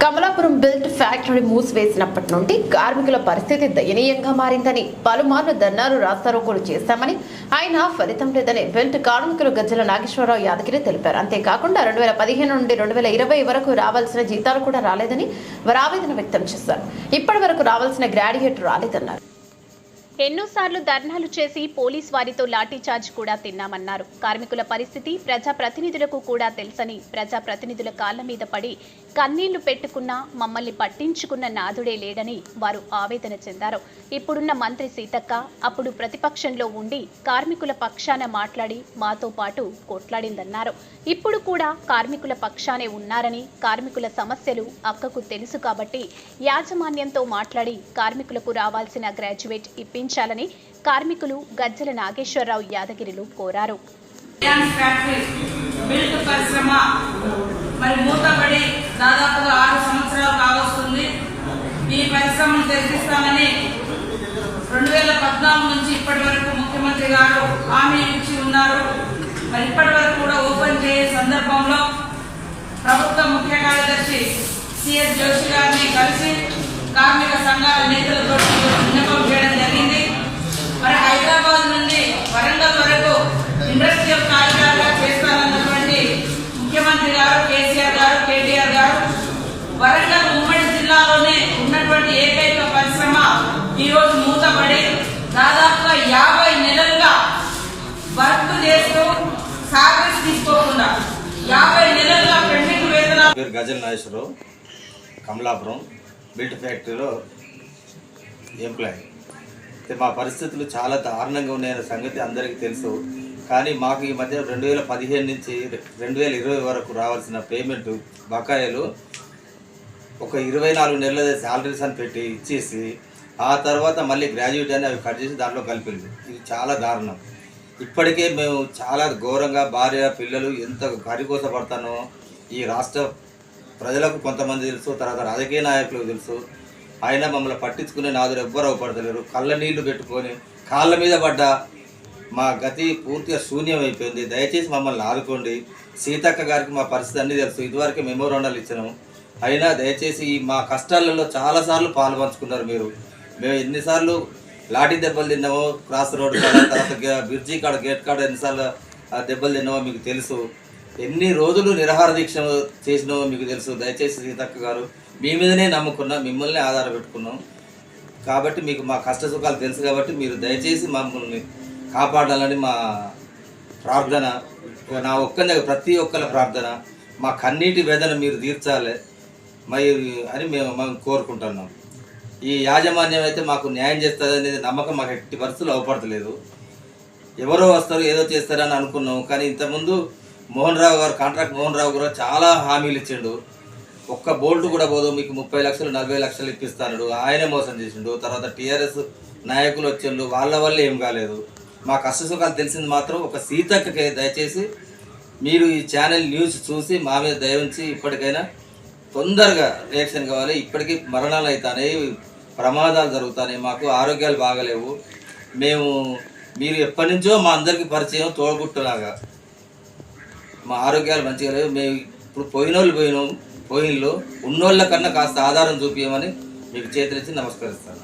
Kamalapuram belt factory మూసివేసినప్పటి నుండి కార్మికుల పరిస్థితి దయనీయంగా మారిందని పలుమార్లు ధర్నాలు రాస్తారోకోలు చేశామని ఆయన ఫలితం లేదని బెల్ట్ కార్మికులు గజ్జల నాగేశ్వరరావు యాదగిరి తెలిపారు. అంతేకాకుండా 2015 నుండి 2020 వరకు రావాల్సిన జీతాలు కూడా రాలేదని వారు ఆవేదన వ్యక్తం చేశారు. ఇప్పటి వరకు రావాల్సిన గ్రాడ్యుయేట్ రాలేదన్నారు. ఎన్నోసార్లు ధర్నాలు చేసి పోలీస్ వారితో లాఠీచార్జ్ కూడా తిన్నామన్నారు. కార్మికుల పరిస్థితి ప్రజాప్రతినిధులకు కూడా తెలుసని ప్రజాప్రతినిధుల కాళ్ల మీద పడి కన్నీళ్లు పెట్టుకున్నా మమ్మల్ని పట్టించుకున్న నాదుడే లేడని వారు ఆవేదన చెందారు. ఇప్పుడున్న మంత్రి సీతక్క అప్పుడు ప్రతిపక్షంలో ఉండి కార్మికుల పక్షాన మాట్లాడి మాతో పాటు కొట్లాడిందన్నారు. ఇప్పుడు కూడా కార్మికుల పక్షానే ఉన్నారని, కార్మికుల సమస్యలు అక్కకు తెలుసు కాబట్టి యాజమాన్యంతో మాట్లాడి కార్మికులకు రావాల్సిన గ్రాడ్యుయేట్ ఇప్పించాలని కార్మికులు గజ్జల నాగేశ్వరరావు యాదగిరిలు కోరారు. మూతపడి దాదాపుగా 6 సంవత్సరాలు కావస్తుంది. ఈ పరిశ్రమను తెరిపిస్తామని 2014 నుంచి ఇప్పటి వరకు ముఖ్యమంత్రి గారు హామీ ఇచ్చి ఉన్నారు. మరి ఇప్పటి వరకు కూడా ఓపెన్ చేసే సందర్భంలో ప్రభుత్వ ముఖ్య కార్యదర్శి సిఎస్ జోషి గారిని కలిసి కార్మిక సంఘాల నేతలతో విన్నపం చేయడం జరిగింది. మరి హైదరాబాద్ నుండి వరంగల్ వరకు ఇండస్ట్రియల్ కారిడార్గా చేస్తారన్నటువంటి ముఖ్యమంత్రి గారు కేసీఆర్ గారు, కేటీఆర్ గారు వరంగల్ ఉమ్మడి జిల్లాలోనే ఉన్నటువంటి ఏకైక పరిశ్రమ ఈరోజు మూతపడి దాదాపుగా 50 నెలలుగా వర్క్ చేస్తూ సాగస్ తీసుకోకుండా 50 నెలలుగా పెండింగ్ వేతనాలు. గజ్జల నాగేశ్వరరావు, కమలాపురం బెల్ట్ ఫ్యాక్టరీలో ఎంప్లాయీ. మా పరిస్థితులు చాలా దారుణంగా ఉన్నాయన్న సంగతి అందరికీ తెలుసు. కానీ మాకు ఈ మధ్య 2015 నుంచి 2020 వరకు రావాల్సిన పేమెంట్ బకాయిలు ఒక 24 నెలల శాలరీస్ అని పెట్టి ఇచ్చేసి ఆ తర్వాత మళ్ళీ గ్రాడ్యుయేట్ అని అవి కట్ చేసి దాంట్లో కలిపింది. ఇది చాలా దారుణం. ఇప్పటికే మేము చాలా ఘోరంగా భార్య పిల్లలు ఎంత గరికోసపడతానో ఈ రాష్ట్ర ప్రజలకు కొంతమంది తెలుసు, తర్వాత రాజకీయ నాయకులకు తెలుసు. అయినా మమ్మల్ని పట్టించుకునే నాదులు ఎవ్వరు అవపడతలేరు. కళ్ళ నీళ్లు పెట్టుకొని కాళ్ళ మీద పడ్డ మా గతి పూర్తిగా శూన్యం అయిపోయింది. దయచేసి మమ్మల్ని ఆదుకోండి. సీతక్క గారికి మా పరిస్థితి అన్నీ తెలుసు. ఇదివరకు మెమోరాండాలు ఇచ్చినాము. అయినా దయచేసి మా కష్టాలలో చాలాసార్లు పాలు పంచుకున్నారు మీరు. మేము ఎన్నిసార్లు లాఠీ దెబ్బలు తిన్నామో క్రాస్ రోడ్ కాడ, తర్వాత బ్రిడ్జి కాడ, గేట్ కాడ ఎన్నిసార్లు దెబ్బలు తిన్నామో మీకు తెలుసు. ఎన్ని రోజులు నిరాహార దీక్ష చేసినామో మీకు తెలుసు. దయచేసి సీతక్క గారు, మీ మీదనే నమ్ముకున్నాం, మిమ్మల్ని ఆధార పెట్టుకున్నాం కాబట్టి మీకు మా కష్ట సుఖాలు తెలుసు కాబట్టి మీరు దయచేసి మమ్మల్ని కాపాడాలని మా ప్రార్థన. నా ఒక్కనే ప్రతి ఒక్కరి ప్రార్థన. మా కన్నీటి వేదన మీరు తీర్చాలి అని మేము కోరుకుంటున్నాం. ఈ యాజమాన్యం అయితే మాకు న్యాయం చేస్తుంది అనేది నమ్మకం మాకు ఎట్టి పరిస్థితులు అవపడతలేదు. ఎవరో వస్తారు ఏదో చేస్తారని అనుకున్నాం. కానీ ఇంతకుముందు మోహన్ రావు గారు, కాంట్రాక్ట్ మోహన్ రావు గారు చాలా హామీలు ఇచ్చిండు. ఒక్క బోల్ట్ కూడా పోదు, మీకు 30 లక్షలు 40 లక్షలు ఇప్పిస్తాడు. ఆయనే మోసం చేసిండు. తర్వాత టీఆర్ఎస్ నాయకులు వచ్చిండు, వాళ్ళ వల్ల ఏం కాలేదు. మా కష్ట సుఖాలు తెలిసింది మాత్రం ఒక సీతక్కకే. దయచేసి మీరు ఈ ఛానల్ న్యూస్ చూసి మా మీద దయ ఉంచి ఇప్పటికైనా తొందరగా రియాక్షన్ కావాలి. ఇప్పటికీ మరణాలు అవుతాయి, ప్రమాదాలు జరుగుతాయి, మాకు ఆరోగ్యాలు బాగలేవు. మీరు ఎప్పటి నుంచో మా అందరికీ పరిచయం తోడబుట్టులాగా. మా ఆరోగ్యాలు మంచిగా లేవు. మేము ఇప్పుడు పోయినోళ్ళు ఉన్నోళ్ళ కన్నా కాస్త ఆధారం చూపించమని మీకు చేతులెత్తి నమస్కరిస్తాను.